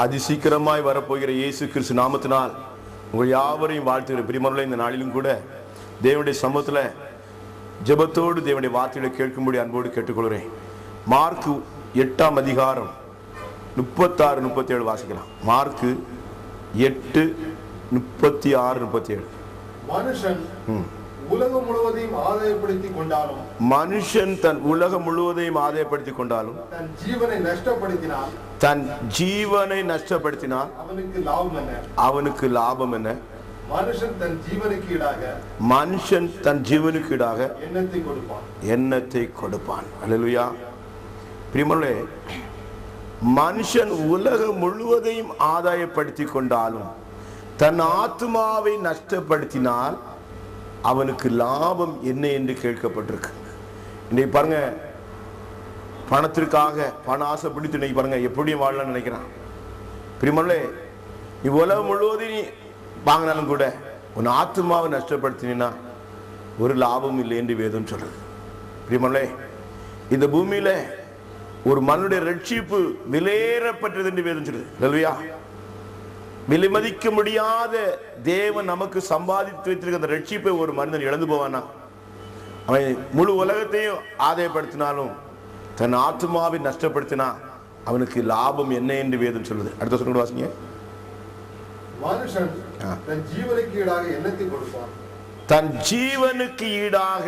அதிசீக்கிரமாய் வரப்போகிற இயேசு கிறிஸ்து நாமத்தினால் உங்கள் யாவரையும் வாழ்த்துகிற பிரியமானவர்களே, இந்த நாளிலும் கூட தேவனுடைய சமூகத்தில் ஜெபத்தோடு தேவனுடைய வார்த்தைகளை கேட்கும்படி அன்போடு கேட்டுக்கொள்கிறேன். மார்க்கு 8ஆம் அதிகாரம் 36-37 வாசிக்கலாம். மார்க்கு 8:36-37. மனுஷன் உலகம் முழுவதையும் ஆதாயப்படுத்திக் கொண்டாலும் மனுஷன் தன் உலகம் முழுவதையும் ஆதாயப்படுத்திக் கொண்டாலும் தன் ஜீவனை நஷ்டப்படுத்தினால் அவனுக்கு லாபம் என்ன? மனுஷன் தன் ஜீவனுக்கு ஈடாக எண்ணத்தை கொடுப்பான். அல்லேலூயா. பிரியமானவர்களே, மனுஷன் உலகம் முழுவதையும் ஆதாயப்படுத்திக் கொண்டாலும் தன் ஆத்துமாவை நஷ்டப்படுத்தினால் அவனுக்கு லாபம் என்ன என்று கேட்கப்பட்டிருக்கு. இன்னைக்கு பாருங்க, பணத்திற்காக பண ஆசை பிடித்து இன்னைக்கு பாருங்க எப்படியும் வாழலாம்னு நினைக்கிறான். பிரியமானவர்களே, இவ்வுலகம் முழுவதையும் வாங்கினாலும் கூட உன் ஆத்துமாவை நஷ்டப்படுத்தினா ஒரு லாபம் இல்லை என்று வேதம் சொல்றது. பிரியமானவர்களே, இந்த பூமியில ஒரு மனுடைய ரட்சிப்பு விலையேறப்பட்டது என்று வேதம் சொல்றது. அல்லேலூயா. விலை மதிக்க முடியாத தேவன் நமக்கு சம்பாதித்து வைத்திருக்கிற அந்த ரட்சிப்பை ஒரு மனிதன் இழந்து போவானா? அவன் முழு உலகத்தையும் ஆதாயப்படுத்தினாலும் தன் ஆத்மாவை நஷ்டப்படுத்தினா அவனுக்கு லாபம் என்ன என்று வேதம் சொல்லுது. அடுத்த சொல்லுங்க வாசிங்க. மனுஷன் தன் ஜீவனுக்கு ஈடாக எண்ணத்தை கொடுப்பான். தன் ஜீவனுக்கு ஈடாக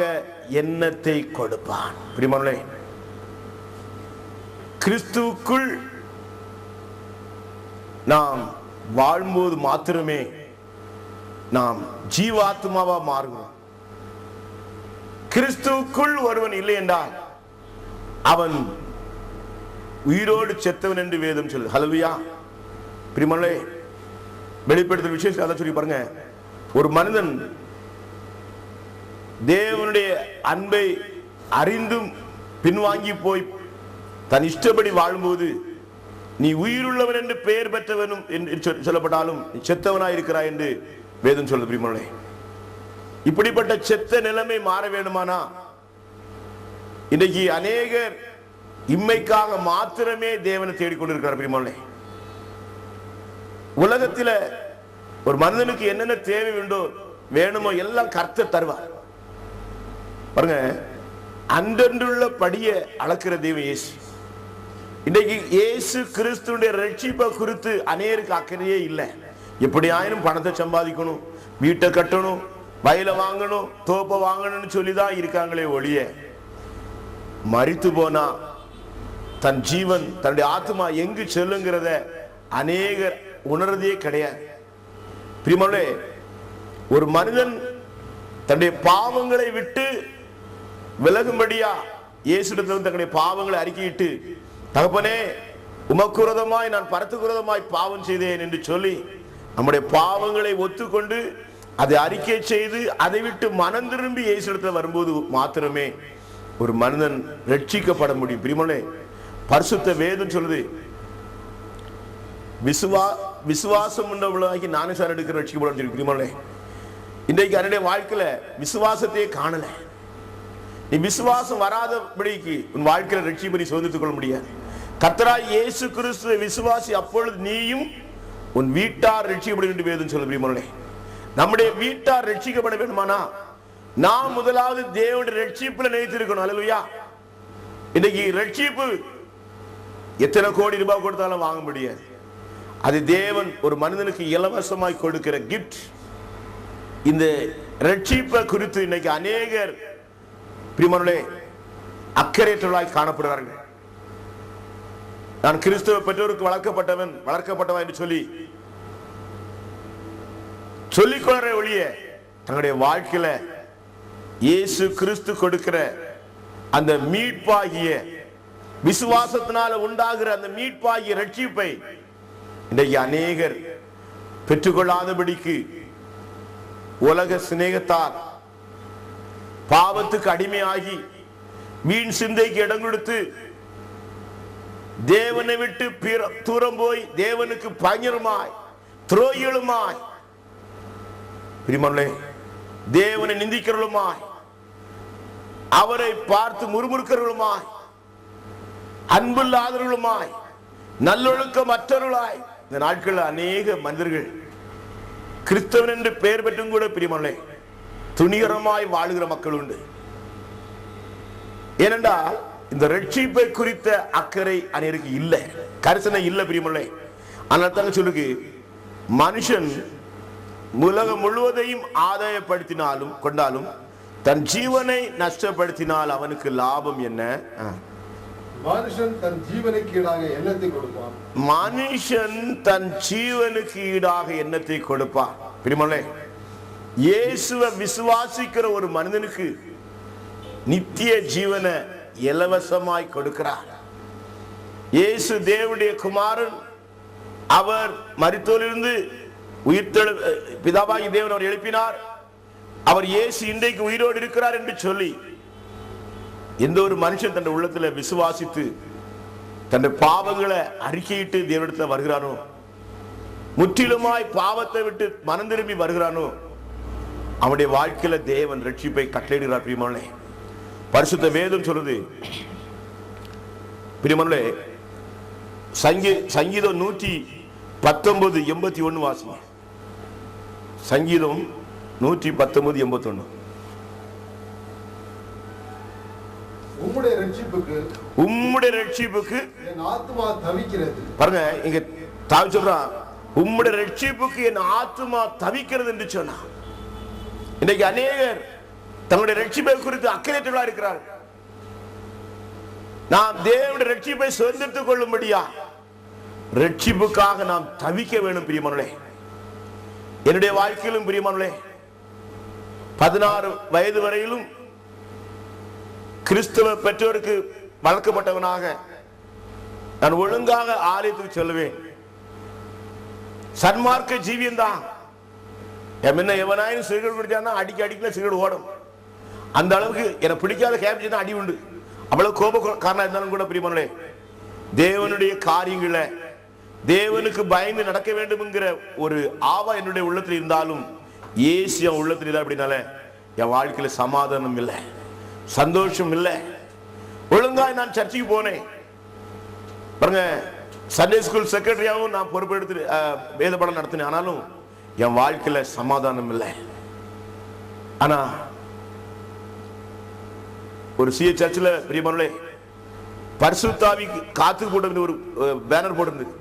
எண்ணத்தை கொடுப்பான். பிரியமானவர்களே, கிறிஸ்துவுக்குள் நாம் வாழும்போது மாத்திரமே நாம் ஜீவாத்மாவா மாறுகிறோம். கிறிஸ்துவுக்குள் ஒருவன் இல்லை என்றால் அவன் உயிரோடு செத்தவன் என்று வேதம் சொல்லு. ஹல்லேலூயா. பிரியமானவர்களே, வெளிப்படுத்தல் விசேஷம் அதை சொல்லி பாருங்க. ஒரு மனிதன் தேவனுடைய அன்பை அறிந்தும் பின்வாங்கி போய் தன் இஷ்டப்படி வாழும்போது நீ உயிருள்ளவன் என்று பெயர் பெற்றவனும் சொல்லப்பட்டாலும் செத்தவனாய் இருக்கிறாய் என்று வேதம் சொல்லுது. பிரியமானவர்களே, இப்படிப்பட்ட செத்த நிலைமை மாற வேண்டுமானா இன்றைக்கு அநேகர் இம்மைக்காக மாத்திரமே தேவனை தேடிக்கொண்டிருக்கிறார். பிரியமானவர்களே, உலகத்தில் ஒரு மனிதனுக்கு என்னென்ன தேவை வேணுமோ எல்லாம் கர்த்தர் தருவார். பாருங்க, அன்றன்றுள்ள படியை அளக்கிற தெய்வம் இயேசு. இன்றைக்கு இயேசு கிறிஸ்துடைய ரட்சிப்பை குறித்து அநேருக்கு அக்கறையே இல்லை. எப்படி ஆயினும் பணத்தை சம்பாதிக்கணும், வீட்டை கட்டணும், வயலை வாங்கணும், தோப்பை வாங்கணும்னு சொல்லிதான் இருக்காங்களே ஒழிய மரித்து போனா தன் ஜீவன் தன்னுடைய ஆத்மா எங்கு செல்லுங்கிறத அநேகர் உணர்றதே கிடையாது. பிரியமானவர்களே, ஒரு மனிதன் தன்னுடைய பாவங்களை விட்டு விலகும்படியா இயேசுவிடத்தில் தன்னுடைய பாவங்களை அறிக்கையிட்டு, தகப்பனே உமக்கு விரோதமாய் நான் பரத்துக்கு விரோதமாய் பாவம் செய்தேன் என்று சொல்லி நம்முடைய பாவங்களை ஒத்துக்கொண்டு அதை அறிக்கை செய்து அதை விட்டு மனம் திரும்பி இயேசுவிடத்தில் வரும்போது மாத்திரமே ஒரு மனிதன் ரட்சிக்கப்பட முடியும். பிரியமானவர்களே, பரிசுத்த வேதம் சொல்லுது, விசுவாசம் உள்ளவர்களாகி ஞானசாரம் எடுக்கிற ரட்சிக்கப்பட. பிரியமானவர்களே, இன்றைக்கு என்னுடைய வாழ்க்கையில விசுவாசத்தையே காணல. நீ விசுவாசம் வராதபடிக்கு உன் வாழ்க்கையில ரட்சிப்பை சோதித்துக் கொள்ள முடியாது. கர்த்தராய் இயேசு கிறிஸ்துவை விசுவாசி, அப்பொழுது நீயும் உன் வீட்டார் ரட்சிக்கப்படும் என்று வேதம் சொல்லுது. பிரியமானவர்களே, நம்முடைய வீட்டார் ரட்சிக்கப்பட வேண்டுமானா நாம் முதலாவது தேவனுடைய ரட்சிப்புல நினைத்திருக்கணும். அல்லேலூயா. இன்னைக்கு ரட்சிப்பு எத்தனை கோடி ரூபாய் கொடுத்தாலும் வாங்க முடியாது. அது தேவன் ஒரு மனிதனுக்கு இலவசமாய் கொடுக்கிற கிஃப்ட். இந்த ரட்சிப்பை குறித்து இன்னைக்கு அநேகர் பிரியமானவர்களே அக்கறையற்றவர்களாய் காணப்படுகிறார்கள். நான் கிறிஸ்துவ பெற்றோருக்கு வளர்க்கப்பட்டவன் என்று சொல்லிக்கொள்ற ஒழிய தங்களுடைய வாழ்க்கையில இயேசு கிறிஸ்து கொடுக்கிற அந்த மீட்பாகிய விசுவாசத்தினால உண்டாகிற அந்த மீட்பாகிய ரட்சிப்பை இன்றைக்கு அநேகர் பெற்றுக்கொள்ளாதபடிக்கு உலக சிநேகத்தால் பாவத்துக்கு அடிமையாகி வீண் சிந்தைக்கு இடம் கொடுத்து தேவனை விட்டு தூரம் போய் தேவனுக்கு பகைஞருமாய் துரோகிகளுமாய், பிரியமானவர்களே, தேவனை நிந்திக்கிறவர்களுமாய், அவரை பார்த்து முறுமுறுக்கிறவர்களுமாய், அன்பில்லாதவர்களுமாய், நல்லொழுக்கமற்றவர்களாய் இந்த நாட்களில் அநேக மனிதர்கள் கிறிஸ்தவன் என்று பெயர் பெற்றும் கூட பிரியமல்ல துணிகரமாய் வாழுகிற மக்கள் உண்டு. ஏனென்றால் இந்த ரட்சிப்பை குறித்த அக்கறை அநேருக்கு இல்லை, கரிசனை இல்லை பிரியமல்ல. அதனால தாங்க சொல்லுக்கு மனுஷன் உலகம் முழுவதையும் ஆதாயப்படுத்தினாலும் கொண்டாலும் தன் ஜீவனை நஷ்டப்படுத்தினால் அவனுக்கு லாபம் என்ன? மனுஷன் தன் ஜீவனுக்கு ஈடாக எண்ணத்தை கொடுப்பான். மனுஷன் தன் ஜீவனுக்கு ஈடாக எண்ணத்தை கொடுப்பான். பிரியமல்ல, இயேசுவை விசுவாசிக்கிற ஒரு மனிதனுக்கு நித்திய ஜீவனை இலவசமாய் கொடுக்கிறார். இயேசு தேவனுடைய குமாரன். அவர் மரித்தோரிலிருந்து உயிர்த்தெழு பிதாவாகி தேவன் அவர் எழுப்பினார். அவர் இயேசு இன்றைக்கு உயிரோடு இருக்கிறார் என்று சொல்லி எந்த ஒரு மனுஷன் தன் உள்ளத்தில் விசுவாசித்து தன் பாவங்களை அறிக்கையிட்டு தேவனிடத்தில் வருகிறானோ, முற்றிலுமாய் பாவத்தை விட்டு மனம் திரும்பி வருகிறானோ, அவனுடைய வாழ்க்கையில தேவன் ரட்சிப்பை கட்டளையிடுகிறார். பிரியமானே, பரிசுத்த வேதம் சொல்லுது பிரியமானே, சங்கீதம் 119:81 வாசிங்க. சங்கீதம் 119:81. உம்முடைய ரட்சிப்புக்கு என் ஆத்துமா தவிக்கிறது. பாருங்க, இங்க தாவி சொல்றான், உம்முடைய ரட்சிப்புக்கு என் ஆத்துமா தவிக்கிறது என்று சொன்னா. இன்றைக்கு அநேகர் தங்களுடைய ரட்சிப்பை குறித்து அக்கறையற்றவர்களாக இருக்கிறார்கள். நாம் தேவனுடைய ரட்சிப்பை சுதந்திரத்துக் கொள்ளும்படியா ரட்சிப்புக்காக நாம் தவிக்க வேண்டும். பிரியமானே, என்னுடைய வாழ்க்கையிலும் பிரியமானே 16 வயது வரையிலும் கிறிஸ்தவ பெற்றோருக்கு வளர்க்கப்பட்டவனாக நான் ஒழுங்காக ஆலயத்துக்கு செல்லுவேன். சன்மார்க்க ஜீவியம் தான். என்ன எவனாயும் சிகரெட் குடிச்சானா அடிக்கல சிகரெட் ஓடும். அந்த அளவுக்கு எனக்கு பிடிக்காத கேப்ஜி தான் அடி உண்டு. அவ்வளவு கோபக்காரனா இருந்தாலும் கூட பிரியமானே, தேவனுடைய காரியங்களை தேவனுக்கு பயந்து நடக்க வேண்டும் என்கிற ஒரு ஆவா என்னுடைய உள்ளத்தில் இருந்தாலும் இயேசு என் உள்ளத்தில் இல்லை. அப்படின்னால என் வாழ்க்கையில சமாதானம் இல்லை, சந்தோஷம் இல்லை. ஒழுங்காய் நான் சர்ச்சைக்கு போனேன் பாருங்க, சண்டே ஸ்கூல் செக்ரட்டரியாகவும் நான் பொறுப்பெடுத்து வேத பாடம் நடத்தினேன். ஆனாலும் என் வாழ்க்கையில சமாதானம் இல்லை. ஆனா ஒரு சிஏ சர்ச்சில் பிரியமானே பரிசுத்தாவி காத்து போட்டு ஒரு பேனர் போட்டிருந்தது.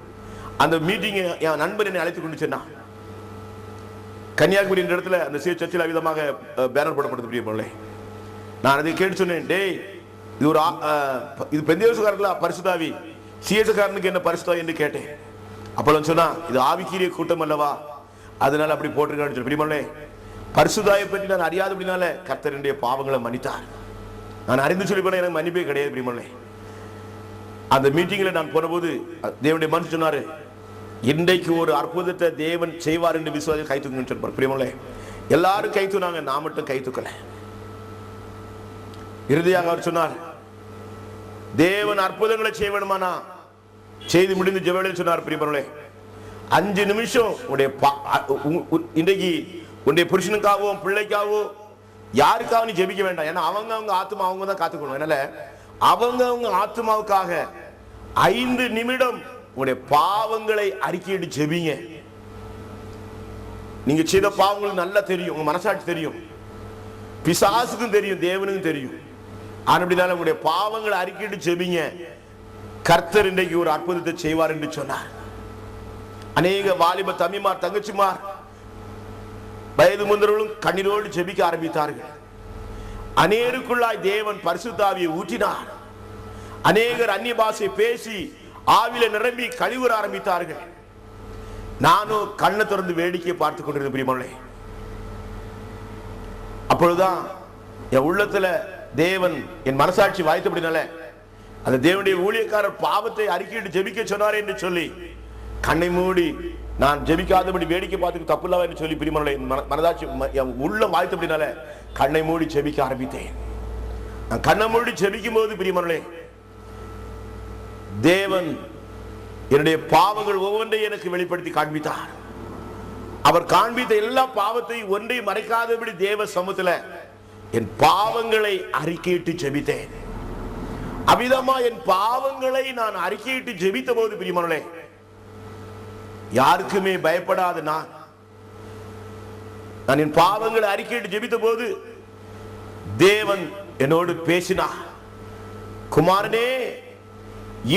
அந்த மீட்டிங் என் நண்பர் என்னை அழைத்து கொண்டு சென்றான். கன்னியாகுமரி இடத்துல அந்த சிஏ சர்ச்சில் அவிதமாக பேனர் போடப்படுது. பிரியமானே, நான் அதை கேட்டு சொன்னேன், டேய் இது ஒரு இது பெந்தேசுக்காரர்களா பரிசுத்தாவி, சிஎஸ்காரனுக்கு என்ன பரிசுத்தாவி என்று கேட்டேன். அப்போ சொன்னா, இது ஆவிக்குரிய கூட்டம் அல்லவா, அதனால அப்படி போட்டிருக்கான்னு சொல்லி. பிரியமானே, பரிசுத்தாவை பற்றி நான் அறியாத அப்படினால கர்த்தர் என்னுடைய பாவங்களை மன்னித்தார். நான் அறிந்து சொல்லி போன எனக்கு மன்னிப்பே கிடையாது. பிரியமானே, அந்த மீட்டிங்ல நான் போனபோது தேவனுடைய மனுஷன் சொன்னாரு, இன்றைக்கு ஒரு அற்புதத்தை தேவன் செய்வார் என்று விசுவாசி கை தூக்குன்னு சொன்னார். பிரியமானே, எல்லாரும் கை தூக்குனாங்க, நான் மட்டும் கை தூக்கல. இறுதியாக அவர் சொன்னார், தேவன் அற்புதங்களை செய்ய வேணுமானா செய்து முடிந்து ஜெபவேளையில் சொன்னார். பிரியமானே, 5 நிமிஷம் இன்றைக்கு உன்னுடைய புருஷனுக்காகவோ பிள்ளைக்காகவோ யாருக்காக நீ ஜெபிக்க வேண்டாம். ஏன்னா அவங்க ஆத்மா அவங்க தான் காத்துக்கணும். அதனால அவங்க ஆத்மாவுக்காக 5 நிமிடம் உங்களுடைய பாவங்களை அறிக்கையிட்டு ஜெபிங்க. நீங்க செய்த பாவங்களுக்கு நல்லா தெரியும், உங்க மனசாட்சி தெரியும், பிசாசுக்கும் தெரியும், தேவனுக்கும் தெரியும். அப்படினால உங்களுடைய பாவங்களை அறிக்கையிட்டு ஜெபிங்க. கர்த்தர் இன்றைக்கு ஒரு அற்புதத்தை செய்வார் என்று சொன்னார். அநேக வாலிப தம்பிமார் தங்கச்சிமார் வயது முதிர்ந்தவர்களும் கண்ணீரோடு ஜெபிக்க ஆரம்பித்தார்கள். அநேருக்குள்ளாய் தேவன் பரிசுத்தாவியை ஊற்றினார். அநேகர் அந்நிய பாஷை பேசி ஆவில நிரம்பி கழிவுற ஆரம்பித்தார்கள். நானும் கண்ணை திறந்து வேடிக்கை பார்த்து கொண்டிருந்த பிரியமானே, அப்பொழுதுதான் என் உள்ளத்துல தேவன் என் மனசாட்சி வாய்த்தபடினால அந்த தேவனுடைய ஊழியக்காரர் பாவத்தை அறிக்கையிட்டு ஜெபிக்க சொன்னார் என்று சொல்லி கண்ணை மூடி நான் ஜெபிக்காதபடி வேடிக்கை பார்த்துக்கு தப்பு இல்லவா என்று சொல்லி பிரியமானே மனதாட்சி உள்ள வாய்த்தபடினால கண்ணை மூடி ஜெபிக்க ஆரம்பித்தேன். நான் கண்ணை மூடி ஜெபிக்கும் போது பிரியமானே தேவன் என்னுடைய பாவங்கள் ஒவ்வொன்றையும் எனக்கு வெளிப்படுத்தி காண்பித்தார். அவர் காண்பித்த எல்லா பாவத்தையும் ஒன்றை மறைக்காதபடி தேவ சமூகத்துல என் பாவங்களை அறிக்கையிட்டு ஜெபித்தேன். அவ்விதமா என் பாவங்களை நான் அறிக்கையிட்டு ஜெபித்த போது பிரியமானே யாருக்குமே பயப்படாத நான் என் பாவங்களை அறிக்கையிட்டு ஜெபித்த போது தேவன் என்னோடு பேசினார். குமாரனே,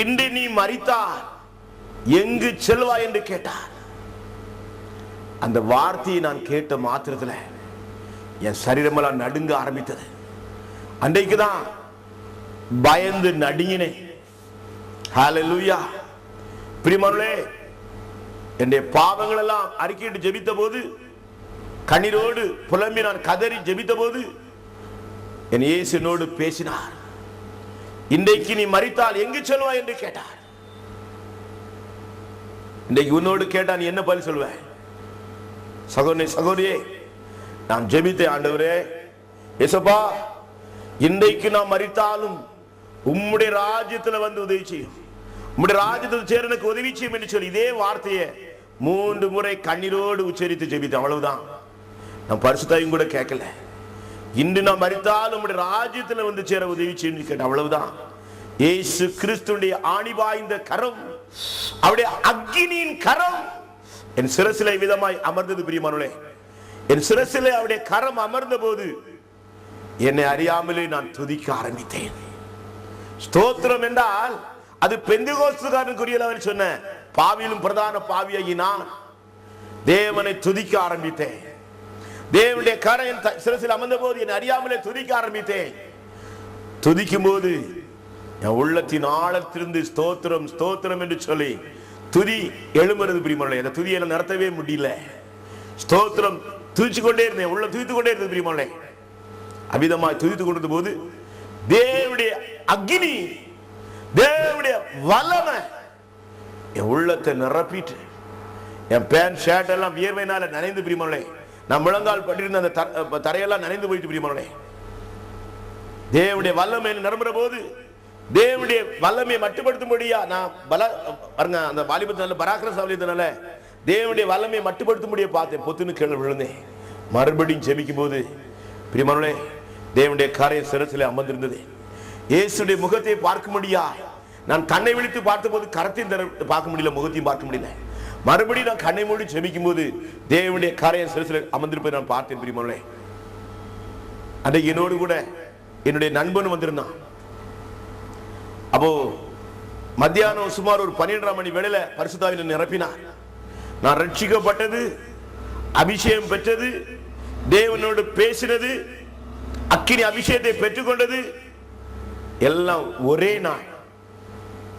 இன்று நீ மரித்தார் எங்கு செல்வாய் என்று கேட்டார். அந்த வார்த்தையை நான் கேட்ட மாத்திரத்தில் என் சரீரமெல்லாம் நடுங்க ஆரம்பித்தது. அன்றைக்குதான் பயந்து நடுங்கினேன். ஹல்லேலூயா. பிரியமானவர்களே, என்னுடைய பாவங்கள் எல்லாம் அறிக்கையிட்டு ஜெபித்த போது, கண்ணீரோடு புலம்பி நான் கதறி ஜெபித்த போது என் இயேசு என்னோடு பேசினார். இன்றைக்கு நீ மரித்தால் எங்கு செல்வாய் என்று கேட்டார். இன்றைக்கு உன்னோடு கேட்டா நீ என்ன பதில் சொல்வேன்? சகோதரனே, சகோதரியே, நான் ஜெபித்தேன், ஆண்டவரே இயேசுப்பா, இன்றைக்கு நான் மரித்தாலும் உம்முடைய ராஜ்யத்தில் வந்து உதவி செய்யும், உம்முடைய ராஜ்யத்தில் சேர எனக்கு உதவி செய்யும் என்று சொல்லி இதே வார்த்தையை 3 முறை கண்ணீரோடு உச்சரித்து ஜெபித்தேன். அவ்வளவுதான். நான் பரிசுத்தையும் கூட கேட்கல. இன்று நான் மரித்தாலும் உம்முடைய ராஜ்யத்தில் வந்து சேர உதவி செய்யும் கேட்டேன். அவ்வளவுதான். இயேசு கிறிஸ்துவின் ஆணிபாய்ந்த கரம், அவருடைய அக்கினியின் கரம் என் சிரசிலே விதமாய் அமர்ந்தது. பிரியமானவர்களே, என் சிரசிலே அவருடைய கரம் அமர்ந்த போது என்னை அறியாமலே நான் துதிக்க ஆரம்பித்தேன். ஸ்தோத்திரம் என்றால் அது பெந்தெகோஸ்துக்காரனுக்குரிய அவர் சொன்ன பாவியிலும் பிரதான பாவியாகி நான் தேவனை துதிக்க ஆரம்பித்தேன். தேவனுடைய கரம் என் சிரசில் அமர்ந்த போது என்னை அறியாமலே துதிக்க ஆரம்பித்தேன். துதிக்கும் போது என் உள்ளத்தின் ஆழத்திலிருந்து ஸ்தோத்திரம் ஸ்தோத்திரம் என்று சொல்லி துதி எழும்புறது. பிரியமானவர்களே, அந்த துதியை நடத்தவே முடியல. ஸ்தோத்திரம் துதிச்சு கொண்டே இருந்தேன், உள்ள துதித்து கொண்டே இருந்தது. பிரியமானவர்களே, அவிதமாய் துதித்து கொண்டிருந்த போது தேவனுடைய அக்கினி, தேவனுடைய வல்லமை என் உள்ளத்தை நிரப்பிட்டு என் பேண்ட் ஷர்ட் எல்லாம் வியர்வையினால நனைந்து. பிரியமானவர்களே, நான் முழங்கால் பட்டிருந்த அந்த தரையெல்லாம் நனைந்து போயிட்டு. பிரியமானவர்களே, தேவனுடைய வல்லமை நிரம்புற போது தேவனுடைய வல்லமையை மட்டுப்படுத்தும்படியா நான் பாருங்க, அந்த வாலிபத்து நல்ல பராக்கிரமசாலினால தேவனுடைய வல்லமையை மட்டுப்படுத்தும்படியா பார்த்தேன். பொத்துன்னு கீழே விழுந்தேன். மறுபடியும் ஜெபிக்கும் போது பிரியமானவர்களே, தேவனுடைய காரியம் சிரசிலே அமர்ந்திருந்தது. இயேசுடைய முகத்தை பார்க்க முடியா. நான் கண்ணை விழித்து பார்த்த போது கரத்தையும் பார்க்க முடியல, முகத்தையும் பார்க்க முடியல. மறுபடியும் நான் கண்ணை மூடி ஜெபிக்கும் போது தேவனுடைய காரியம் சிரசிலே அமர்ந்திருப்பதை நான் பார்த்தேன். பிரியமானவர்களே, அன்றைக்கு என்னோடு கூட என்னுடைய நண்பன் வந்திருந்தான். அப்போ மத்தியானம் சுமார் ஒரு 12:30 மணி வேளையில பரிசுத்தாவியில் நிரப்பினார். நான் ரட்சிக்கப்பட்டது, அபிஷேகம் பெற்றது, தேவனோடு பேசினது, அக்கினி அபிஷேகத்தை பெற்றுக்கொண்டது எல்லாம் ஒரே நாள்.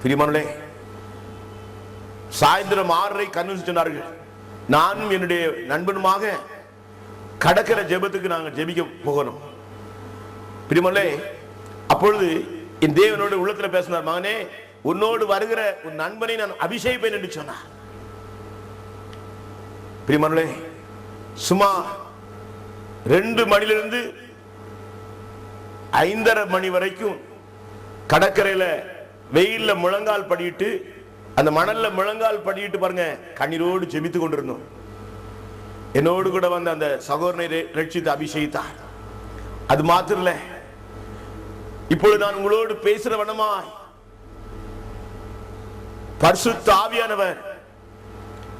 பிரியமானவர்களே, சாயந்தரம் 6:30 கன்வென்ஷன் சொன்னார்கள். நானும் என்னுடைய நண்பனுமாக கடற்கரை ஜெபத்துக்கு நாங்கள் ஜெபிக்க போகணும். பிரியமானவர்களே, அப்பொழுது என் தேவனோடு உள்ளத்தில் பேசினார். மகனே, உன்னோடு வருகிற உன் நண்பனை நான் அபிஷேகிப்பேன் என்று சொன்னார். பிரியமானவர்களே, சுமார் 2 மணிலிருந்து 5:30 மணி வரைக்கும் கடற்கரையில வெயில்ல முழங்கால் படிட்டு, அந்த மணல்ல முழங்கால் படிட்டு பாருங்க, கண்ணீரோடு ஜெபித்து கொண்டிருந்தோம். என்னோடு கூட வந்த அந்த சகோதரனை ரட்சித்து அபிஷேகித்தார். அது மாத்திரம் இல்ல, இப்பொழுது நான் உங்களோடு பேசுற வண்ணமாய் பரிசுத்த ஆவியானவர்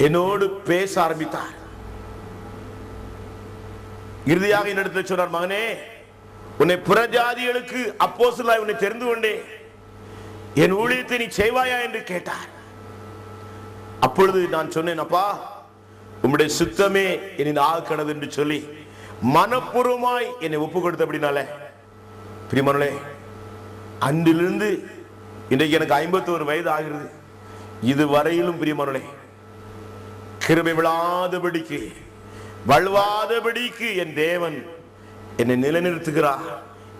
என்னோடு பேச ஆரம்பித்தார். இறுதியாக என்னிடத்தில் சொன்னார், மகனே, உன்னை புறஜாதிகளுக்கு அப்போஸ்தலனாய் உன்னை தெரிந்து கொண்டே என் ஊழியத்தை நீ செய்வாயா என்று கேட்டார். அப்பொழுது நான் சொன்னேன், அப்பா, உம்முடைய சுத்தமே என்னை ஆக்கணது என்று சொல்லி மனப்பூர்வமாய் என்னை ஒப்பு கொடுத்த. அப்படினால பிரியமானவர்களே, அன்றிலிருந்து இன்றைக்கு எனக்கு 51 வயது ஆகிறது. இதுவரையிலும் பிரியமானவர்களே, கிருபை விழாதபடிக்கு வழுவாதபடிக்கு என் தேவன் என்னை நிலைநிறுத்துகிறார்,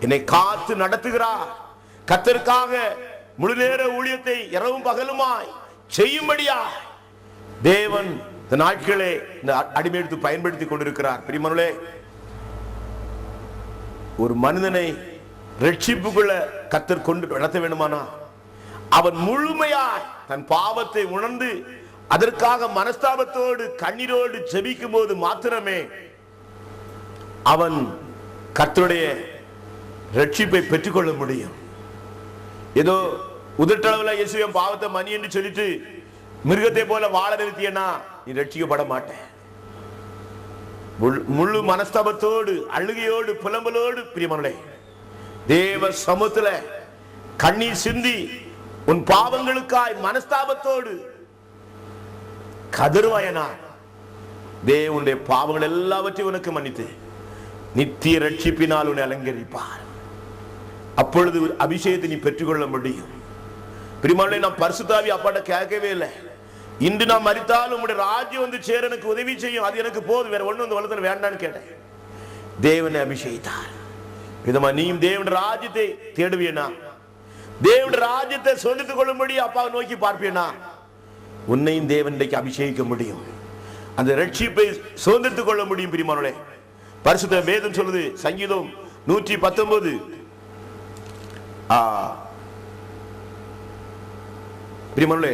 என்னை காத்து நடத்துகிறார். கர்த்தருக்காக முழு நேர ஊழியத்தை இரவும் பகலுமாய் செய்யும்படியா தேவன் இந்த நாட்களே இந்த அடிமையெடுத்து பயன்படுத்தி கொண்டிருக்கிறார். பிரியமானவர்களே, ஒரு மனிதனை ரட்சிப்புக்குள்ள கர்த்தர் கொண்டு நடத்த வேண்டுமானா அவன் முழுமையாய் தன் பாவத்தை உணர்ந்து அதற்காக மனஸ்தாபத்தோடு கண்ணீரோடு ஜெபிக்கும் போது மாத்திரமே அவன் கர்த்தருடைய ரட்சிப்பை பெற்றுக்கொள்ள முடியும். ஏதோ உதட்டளவில் இயேசுவின் பாவத்தை மன்னி என்று சொல்லிட்டு மிருகத்தை போல வாழ நிறுத்தியனா நீ ரட்சிக்கப்பட மாட்டேன். முழு மனஸ்தாபத்தோடு, அழுகையோடு, புலம்பலோடு பிரியமானே தேவ சமூகத்துல கண்ணீர் சிந்தி உன் பாவங்களுக்காய் மனஸ்தாபத்தோடு கதறுவாயனா தேவனுடைய பாவங்கள் எல்லாவற்றையும் உனக்கு மன்னித்து நித்திய ரட்சிப்பினால் உன்னை அலங்கரிப்பார். அப்பொழுது அபிஷேகத்தை நீ பெற்றுக்கொள்ள முடியும். பிரியமானே, நான் பரிசுத்தாவி அப்பாட்ட கேட்கவே இல்லை. இன்று நான் மரித்தாலும் உங்களுடைய ராஜ்யம் வந்து சேர எனக்கு உதவி செய்யும், அது எனக்கு போதும், வேற ஒண்ணு இந்த உலகத்தில் வேண்டான்னு கேட்டேன். தேவனை அபிஷேகித்தார். விதமா நீயும் தேவனுடைய ராஜ்யத்தை தேடுவியனா, தேவனுடைய ராஜ்யத்தை சொந்தத்துக் கொள்ளும்படி அப்பாவை நோக்கி பார்ப்பேனா, உன்னையும் தேவன் இன்றைக்கு அபிஷேகிக்க முடியும். அந்த ரட்சிப்பை சுதந்திரத்துக் கொள்ள முடியும். பிரியமானே, பரிசுத்த வேதம் சொல்லுது, சங்கீதம் 119 பிரியமானே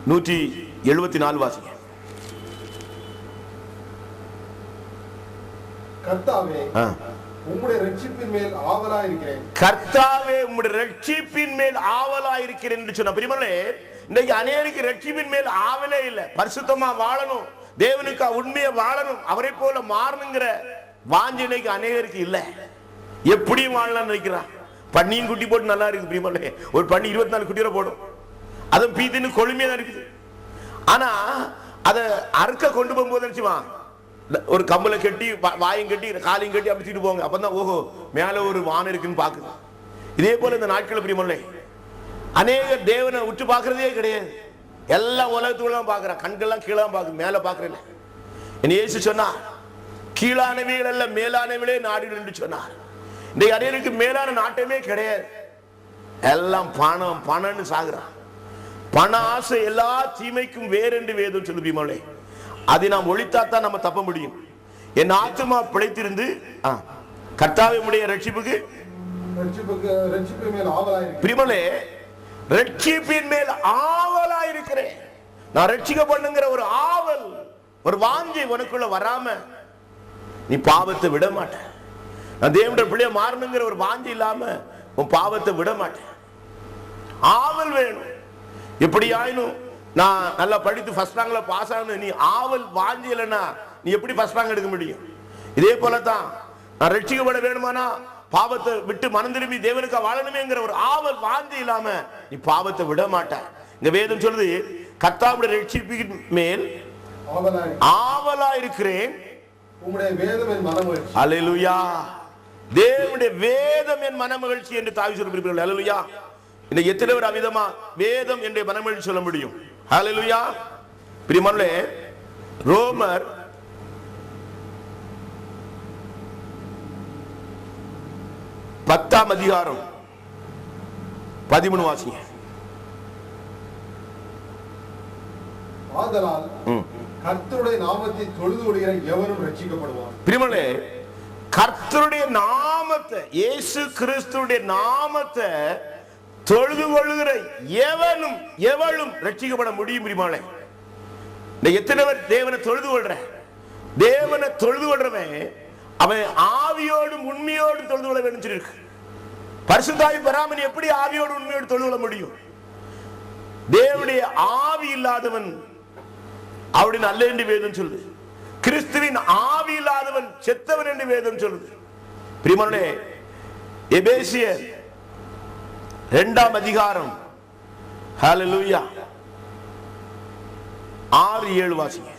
174 வாசிங்க. கர்த்தாவே உம்முடைய ரட்சிப்பின் மேல் ஆவலாயிருக்கிறேன். கர்த்தாவே உம்முடைய ரட்சிப்பின் மேல் ஆவலாயிருக்கிறேன் என்று சொன்ன பிரியமானே, இன்னைக்கு அநேகருக்கு ரட்சிப்பின் மேல் ஆவலே இல்லை. பரிசுத்தமா வாழணும், தேவனுக்கு உண்மையை வாழணும், அவரை போல மாறணுங்கிற வாஞ்சை இன்னைக்கு அநேகருக்கு இல்ல. எப்படியும் வாழலாம்னு நினைக்கிறான். பன்னியும் குட்டி போட்டு நல்லா இருக்கு பிரியமானே, ஒரு பன்னி 24 குட்டியோட போடும், அதுவும் பீத்தின்னு கொழுமையா தான் இருக்குது. ஆனா அதை அறுக்க கொண்டு போகும்போது நினைச்சுமா ஒரு கம்பளை கட்டி வாயும் கட்டி காலையும் கட்டி அப்படி தூக்கிட்டு போங்க, அப்பதான் ஓஹோ மேல ஒரு வானம் இருக்குன்னு பாக்குது. இதே போல இந்த நாட்கள் பிரியமானே அநேக தேவனை உற்று பார்க்கறதே கிடையாது. எல்லாம் உலகத்துக்குள்ள பாக்குறான், கண்கள்லாம் கீழே பாக்குது, மேல பாக்குறேன். என் இயேசு சொன்னார், கீழானவைகள் அல்ல மேலானவளே நாடு என்று சொன்னார். இன்றைக்கு அநேகருக்கு மேலான நாட்டமே கிடையாது. எல்லாம் பணம் பணம்னு சாகுறான். பண ஆசை எல்லா தீமைக்கும் வேறென்று வேதம் சொல்லுவீங்களே, அதை நாம் ஒழித்தாத்தான் நம்ம தப்ப முடியும். என் ஆத்துமா பிழைத்திருந்து கர்த்தாவே உம்முடைய ரட்சிப்புக்கு பிரியமானே ரட்சிப்பின் மேல் ஆவலாயிருக்கிறேன். நான் ரட்சிக்கப்படுங்கிற ஒரு ஆவல், ஒரு வாஞ்சை உனக்குள்ள வராம நீ பாவத்தை விட மாட்டேன். நான் தேவனுடைய பிள்ளைய மாறணுங்கிற ஒரு வாஞ்சை இல்லாம உன் பாவத்தை விட மாட்டேன். ஆவல் வேணும். எப்படி ஆயினும் நான் நல்லா படித்து ஃபர்ஸ்ட் ரேங்க்ல பாஸ் ஆகணும், நீ ஆவல் வாஞ்சி இல்லைன்னா நீ எப்படி ஃபர்ஸ்ட் ரேங்க் எடுக்க முடியும்? இதே போலதான் நான் ரட்சிக்கப்பட வேணுமானா பாவத்தை விட்டு மனம் திரும்பி தேவனுக்கு வாழணுமேங்கிற ஒரு ஆவல் வாஞ்சி இல்லாம நீ பாவத்தை விட மாட்டாய். இந்த வேதம் சொல்லுது, கர்த்தாவுடைய ரட்சிப்பின் மேல் ஆவலா இருக்கிறேன். அல்லேலூயா. தேவனுடைய வேதம் என் மனமகிழ்ச்சி என்று தாவி சொல்லுகிறீர்கள். அல்லேலூயா. இந்த எத்தனை பேர் அவிதமா வேதம் என்ற மனமகிழ்ச்சி சொல்ல முடியும்? அல்லேலூயா. பிரியமானே, ரோமர் 10ஆம் அதிகாரம் 13 வாசிங்க. ஆதலால் கர்த்தருடைய நாமத்தை தொழுது கொள்கிற எவரும் ரட்சிக்கப்படுவார். பிரியமானே, கர்த்தருடைய நாமத்தை, இயேசு கிறிஸ்துவுடைய நாமத்தை தொழுது கொள்கிற எவனும் எவளும் ரட்சிக்கப்பட முடியும். பிரியமானே, எத்தனை பேர் தேவனை தொழுது கொள்ற? தேவனை தொழுது கொள்றவன் அவன் ஆவியோடும் உண்மையோடும் தொழுது கொள்ள வேண்டும் சொல்லியிருக்கு. பரிசுத்தாவி பெறாம நீ எப்படி ஆவியோடு உண்மையோடு தொழுது கொள்ள முடியும்? தேவனுடைய ஆவி இல்லாதவன் அவருடைய அல்ல என்று வேதம் சொல்லுது. கிறிஸ்துவின் ஆவி இல்லாதவன் செத்தவன் என்று வேதம் சொல்லுது. பிரியமானே, எபேசியர் 2ஆம் அதிகாரம் ஹல்லேலூயா 6-7 வாசிங்க.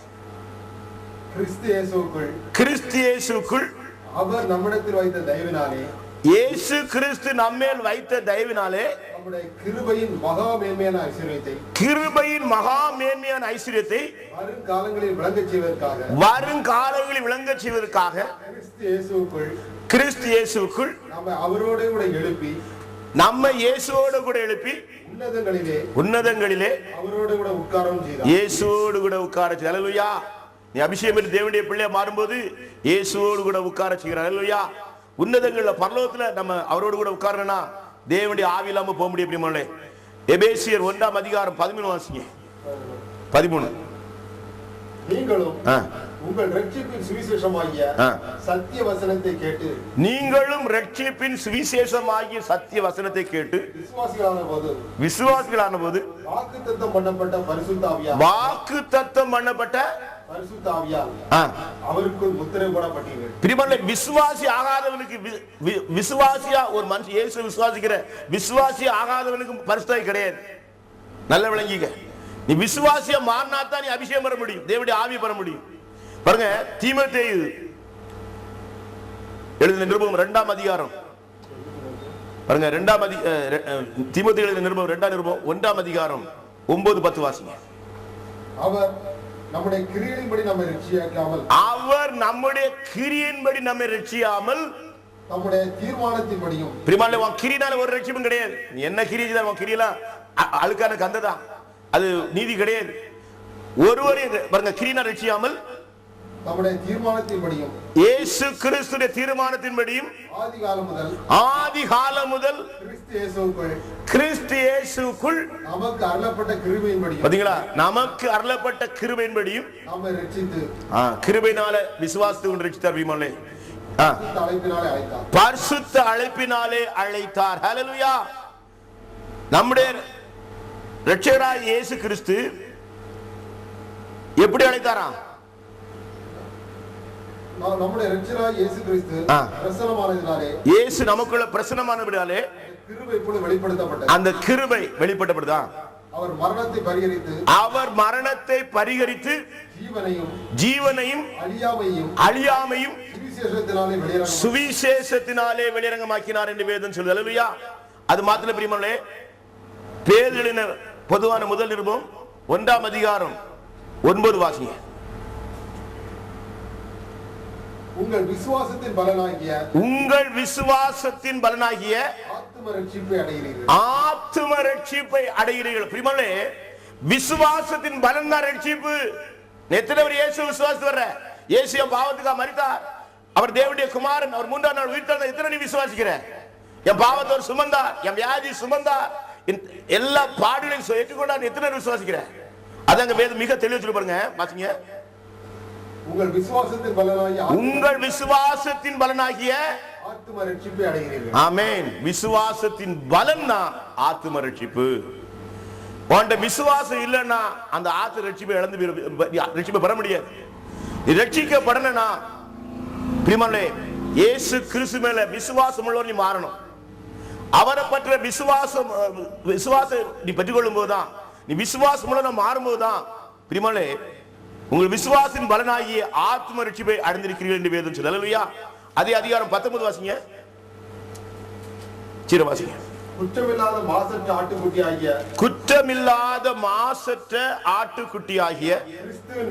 கிறிஸ்து இயேசுக்குள் அவர் நம்மிடத்தில் வைத்த தயவினாலே, இயேசு கிறிஸ்து நம்மேல் வைத்த தயவினாலே நம்முடைய கிருபையின் மகா மேன்மையான ஐஸ்வரியத்தை, கிருபையின் மகா மேன்மையான ஐஸ்வரியத்தை வருங்காலங்களில் விளங்கச் செய்வதற்காக கிறிஸ்து இயேசுக்குள் நம்ம அவரோடு கூட எழுப்பி உன்னதங்களிலே அவரோடு கூட உட்காரவும் செய்தார். இயேசுவோடு கூட உட்கார செய்தார். அல்லேலூயா. நீ அபிஷேகம் பெற்று தேவனுடைய பிள்ளையை மாறும்போது இயேசுவோடு கூட உட்கார செய்கிறார். அல்லேலூயா. உன்னதங்கள்ல பரலோகத்துல நம்ம அவரோடு கூட உட்காரனா தேவனுடைய ஆவி இல்லாம போக முடியும். பிரியமானே, எபேசியர் 1ஆம் அதிகாரம் 13 வாசிங்க. 13. நீங்களும் உங்கள் ரட்சிப்பின் சுவிசேஷமாகிய சத்திய வசனத்தை கேட்டு, நீங்களும் ரட்சிப்பின் சுவிசேஷமாகிய சத்திய வசனத்தை கேட்டு விசுவாசிகளான போது வாக்குத்தத்தம் பண்ணப்பட்ட பரிசுத்த ஆவியால் வாக்குத்தத்தம் பண்ணப்பட்ட பரிசுத்த ஆவியால் ஆ, அவருக்குள் முத்திரை போடப்பட்டீர்கள். பிரியமானவர்களே, விசுவாசி ஆகாதவனுக்கு விசுவாசியா ஒரு மனுஷன் இயேசு விசுவாசிக்கிற விசுவாசி ஆகாதவனுக்கு பரிசுத்தாய் கிடையாது. நல்ல விளங்கிக்க. நீ விசுவாசியா மாறினாத்தான் நீ அபிஷேகம் பெற முடியும், தேவனுடைய ஆவியை பெற முடியும். பாருங்க, தீமோத்தேயு எழுதின நிருபம் 2ஆம் அதிகாரம் பாருங்க, தீமோத்தேயு எழுதின நிருபம் 2ஆம் நிருபம் 1ஆம் அதிகாரம் 9-10 வாசிங்க. அவர் நம்முடைய கிரியையின்படி நம்மை ரட்சியாக்காமல் அவர் நம்முடைய கிரியின்படி நம்மை ரட்சியாமல் நம்முடைய தீர்மானத்தின்படியும். பிரியமானவர்களே, உன் கிரியினால ஒரு ரட்சிப்பும் கிடையாது. நீ என்ன கிரியை செய்தாலும் உன் கிரியெல்லாம் அழுக்கான கந்ததான், அது நீதி கிடையாது. ஒருவரையும் பாருங்க, கிரியினால் ரட்சியாமல் நம்முடைய தீர்மானத்தின்படியும் இயேசு கிறிஸ்துவின் தீர்மானத்தின்படியும் ஆதி காலம் முதல் கிறிஸ்து இயேசுக்குள் நமக்கு அருளப்பட்ட கிருபையின்படியும். பாத்தீங்களா, நமக்கு அருளப்பட்ட கிருபையின்படியும் நம்மை ரட்சித்து கிருபையினால விசுவாசத்தை கொண்டு ரட்சித்தார். பிரியமானவர்களே, பரிசுத்த அழைப்பினாலே அழைத்தார். ஹல்லேலூயா. நம்முடைய இரட்சகராகிய இயேசு கிறிஸ்து எப்படி அழைத்தாரா? நம்முடைய இரட்சகராகிய இயேசு கிறிஸ்து பிரசன்னமானதினாலே, இயேசு நமக்குள்ள பிரசன்னமானதினாலே கிருபை இப்பொழுது வெளிப்படுத்தப்பட்டது. அந்த கிருபை வெளிப்படுத்தப்படுதா? அவர் மரணத்தை பரிகரித்து ஜீவனையும் அழியாமையும் சுவிசேஷத்தினாலே வெளியரங்கமாக்கினார் என்று வேதம் சொல்லுது. ஹல்லேலூயா. அது மாத்திரம் பிரியமானவர்களே, பேதுருவின் பொதுவான முதல் நிருபம் 1ஆம் அதிகாரம் 9 வாசிங்க. உங்கள் விசுவாசத்தின் பலனாகிய ஆத்தும ரட்சிப்பை அடைகிறீர்கள். பிரியமானவர்களே, விசுவாசத்தின் பலன் தான் ரட்சிப்பு. எத்தனை பேர் இயேசு விசுவாசத்து வர்ற? இயேசு என் பாவத்துக்காக மரித்தார், அவர் தேவனுடைய குமாரன், அவர் 3ஆம் நாள் உயிர்த்தெழுந்தார். எத்தனை நீ விசுவாசிக்கிற? என் பாவத்தை அவர் சுமந்தார், என் வியாதி சுமந்தார், எல்லா பாடுகளையும் ஏற்றுக்கொண்டார். எத்தனை விசுவாசிக்கிற? அதாங்க வேதம் மிக தெளிவா சொல்லி பாருங்க, வாசிங்க. உங்கள் விசுவாசத்தின் பலனாகிய ஆத்தும ரட்சிப்பை அடைகிறீர்கள். ஆமென். விசுவாசத்தின் பலன் தான் ஆத்தும ரட்சிப்பு. உன்ட விசுவாசம் இல்லைன்னா அந்த ஆத்து ரட்சிப்பை இழந்து ரட்சிப்பை பெற முடியாது. ரட்சிக்கப்படனா பிரியமானவர்களே, இயேசு கிறிஸ்து மேல விசுவாசம் உள்ளவர் நீ மாறணும். அவரை பற்ற விசுவாசம் நீ பெற்றுக்கொள்ளும் போதுதான், நீ விசுவாசம் உள்ள மாறும்போதுதான் பிரியமானவர்களே, உங்கள் விசுவாசின் பலனாகிய ஆத்ம ரட்சிப்பை அடைந்திருக்கிறீர்கள் என்று வேதம் சொல்லுது. ஹல்லேலூயா. அதே அதிகாரம் 19 வாசிங்க. வாசிங்க. குற்றமில்லாத மாசற்ற ஆட்டுக்குட்டியாகிய கிறிஸ்துவின்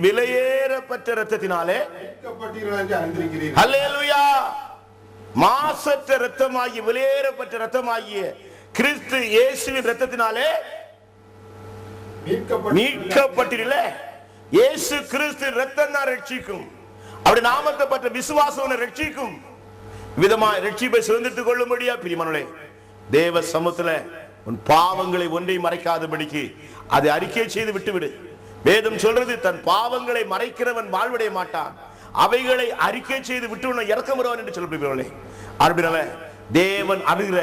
விலையேறப்பட்ட இரத்தத்தினாலே மீட்கப்பட்டீர்கள் என்று அறிந்திருக்கிறீர்கள். ஹல்லேலூயா. மாசற்ற இரத்தமாகிய விலையேறப்பட்ட இரத்தமாகிய கிறிஸ்து இயேசுவின் இரத்தத்தினாலே மீட்கப்பட்டீர்கள. இயேசு கிறிஸ்து இரத்தம் தான் ரட்சிக்கும். அப்படி நாமத்தை பற்ற விசுவாசம் ரட்சிக்கும். விதமாய் ரட்சிப்பை சுதந்திரத்துக் கொள்ளும்படியா பிரியமானவர்களே, தேவ சமூகத்துல உன் பாவங்களை ஒன்றை மறைக்காதபடிக்கு அதை அறிக்கை செய்து விட்டுவிடு. வேதம் சொல்றது, தன் பாவங்களை மறைக்கிறவன் வாழ்வடைய மாட்டான், அவைகளை அறிக்கை செய்து விட்டு இறக்கம் வருவான் என்று சொல்லப்படுகிறவர்களே. அன்பினால தேவன் அணுகிற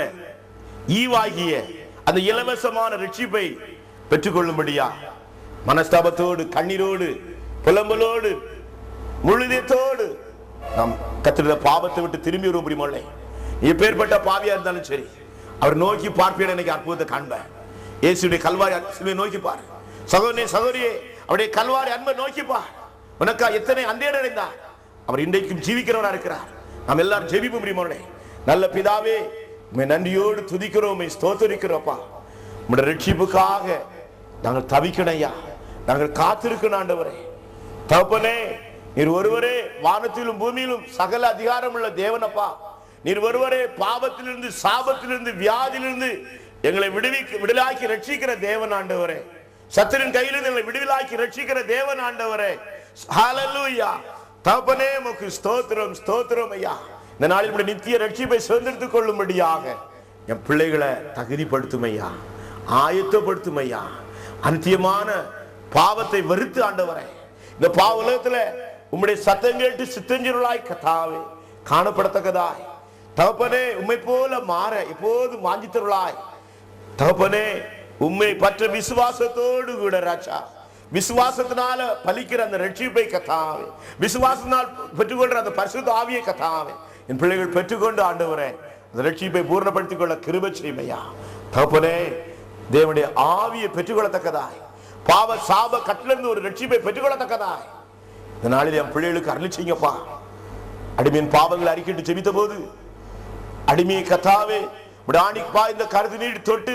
ஈவாகிய அந்த இலவசமான ரட்சிப்பை பெற்றுக்கொள்ளும்படியா மனஸ்தாபத்தோடு, கண்ணீரோடு, புலம்பலோடு, முழுதத்தோடு நாம் கர்த்தருடைய பாவத்தை விட்டு திரும்பி வர முடியுமோ? எப்பேற்பட்ட பாவியா இருந்தாலும் சரி, அவர் நோக்கி பார்ப்பேன். எனக்கு அற்புதத்தை காண்பேன். இயேசுடைய கல்வாரி சிலுவையை நோக்கி பார். சகோதரனே, சகோதரியே, அவருடைய கல்வாரி அன்பை நோக்கி பார். உனக்கா எத்தனை அந்தேன் அடைந்தார். அவர் இன்றைக்கும் ஜீவிக்கிறவரா இருக்கிறார். நாம் எல்லாரும் ஜெபிப்போம். முடியுமோனே, நல்ல பிதாவே, நன்றியோடு துதிக்கிறோம், ஸ்தோத்திரிக்கிறோம்ப்பா. உம்முடைய ரட்சிப்புக்காக நாங்கள் தவிக்கணையா, நாங்கள் காத்திருக்கணும் ஆண்டவரே. தகப்பனே, நீர் ஒருவரே வானத்திலும் பூமியிலும் சகல அதிகாரம் உள்ள தேவனப்பா. நீர் ஒருவரே பாவத்திலிருந்து, சாபத்திலிருந்து, வியாதியிலிருந்து எங்களை விடுதலாக்கி ரட்சிக்கிற தேவன் ஆண்டவரே. சத்துரின் கையிலிருந்து எங்களை விடுதலாக்கி ரட்சிக்கிற தேவன் ஆண்டவரே. ஹல்லேலூயா. தகப்பனே, உமக்கு ஸ்தோத்திரம், ஸ்தோத்திரம் ஐயா. இந்த நாளில் நித்திய ரட்சிப்பை சுதந்திரத்துக் கொள்ளும்படியாக என் பிள்ளைகளை தகுதிப்படுத்தும் ஐயா, ஆயத்தப்படுத்தும் ஐயா. அந்தியமான பாவத்தை வெறுத்து ஆண்டவரே, இந்த பாவ உலகத்துல உம்முடைய சத்தம் கேட்டு சித்தஞ்சொருளாய் கத்தாவே காணப்படத்தக்கதாய் தகப்பனே, உம்மை போல மாற எப்போது வாஞ்சித்தருளாய் தகப்பனே உம்மை பற்ற விசுவாசத்தோடு கூட ராஜா, விசுவாசத்தினால பலிக்கிற அந்த ரட்சிப்பை கத்தாவே, விசுவாசத்தினால் பெற்றுக்கொள்ற அந்த பரிசுத்த ஆவியை கத்தாவே என் பிள்ளைகள் பெற்றுக்கொண்டு ஆண்டவரே அந்த ரட்சிப்பை பூர்ணப்படுத்திக் கொள்ள கிருபை செய்மையா. தகப்பனே தேவனுடைய ஆவியை பெற்றுக்கொள்ளத்தக்கதாய், பாவ சாப கட்டிலிருந்து ஒரு ரட்சிப்பை பெற்றுக்கொள்ளத்தக்கதாய் இந்த நாளில் என் பிள்ளைகளுக்கு அருளி செய்யுங்கப்பா. அடிமையின் பாவங்களை அறிக்கிட்டு ஜெபித்த போது அடிமையை கத்தாவே ஆணிப்பா இந்த கருத்து நீடி தொட்டு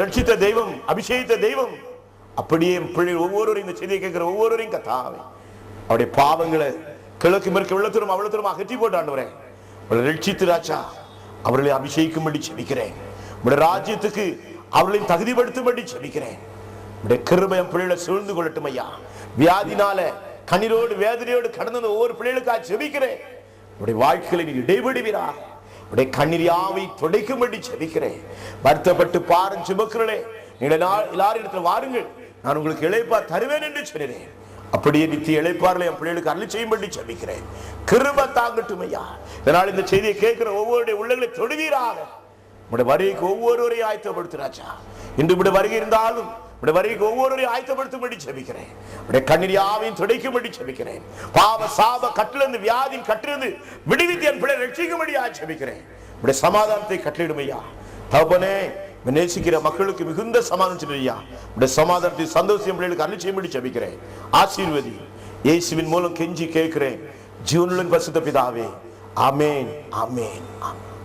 ரட்சித்த தெய்வம், அபிஷேகித்த தெய்வம், அப்படியே என் பிள்ளைகள் ஒவ்வொருவரும் இந்த செய்தியை கேட்கிற ஒவ்வொருவரையும் கத்தாவே அவருடைய பாவங்களை கிழக்கு மேற்கு வெள்ளத்தூரம் அவ்வளத்தூரம் அகற்றி போட்டு ஆண்டவரே அவர்களை ரட்சித்து ராஜா அவர்களை அபிஷேகிக்கும்படி செபிக்கிறேன். உடைய ராஜ்யத்துக்கு அவர்களையும் தகுதிப்படுத்தும்படி செபிக்கிறேன். உடைய கிருபை என் பிள்ளைகளை சூழ்ந்து கொள்ளட்டும் ஐயா. வியாதினால கண்ணீரோடு வேதனையோடு கடந்த ஒவ்வொரு பிள்ளைகளுக்காக செபிக்கிறேன். உடைய வாழ்க்கையில நீ இடைபடுவீரா, உடைய கண்ணீரியாவை துடைக்கும்படி செபிக்கிறேன். வருத்தப்பட்டு பாரம் சுமக்கிறே நீங்க எல்லாரும் இடத்துல வாருங்கள், நான் உங்களுக்கு இளைப்பார் தருவேன் என்று சொன்னேன். அப்படியே நித்திய இளைப்பார்களை என் பிள்ளைகளுக்கு அருளி செய்யும்படி செபிக்கிறேன். கிருபை தாங்கட்டும் ஐயா. இதனால் இந்த செய்தியை கேட்கிற ஒவ்வொருடைய உள்ளங்களை தொடுவீராக. உடைய வருகைக்கு ஒவ்வொருவரையும் ஆயத்தப்படுத்துறாச்சா. இன்று உடைய வருகை இருந்தாலும் உடைய வருகைக்கு ஒவ்வொருவரையும் ஆயத்தப்படுத்தும்படி செபிக்கிறேன். உடைய கண்ணீரியாவையும் துடைக்கும்படி செபிக்கிறேன். பாவ சாப கட்டிலிருந்து வியாதியின் கட்டிலிருந்து விடுவித்து என் பிள்ளை ரட்சிக்கும்படியாக செபிக்கிறேன். உடைய சமாதானத்தை கட்டளிடும் ஐயா. தகப்பனே நேசிக்கிற மக்களுக்கு மிகுந்த சமாதானம் ஐயா. உடைய சமாதானத்தை சந்தோஷம் பிள்ளைகளுக்கு அருளி செய்யும்படி செபிக்கிறேன். ஆசீர்வதி இயேசுவின் மூலம் கெஞ்சி கேட்கிறேன் ஜீவனுள்ள பரிசுத்த பிதாவே. ஆமென், ஆமென், ஆமென்.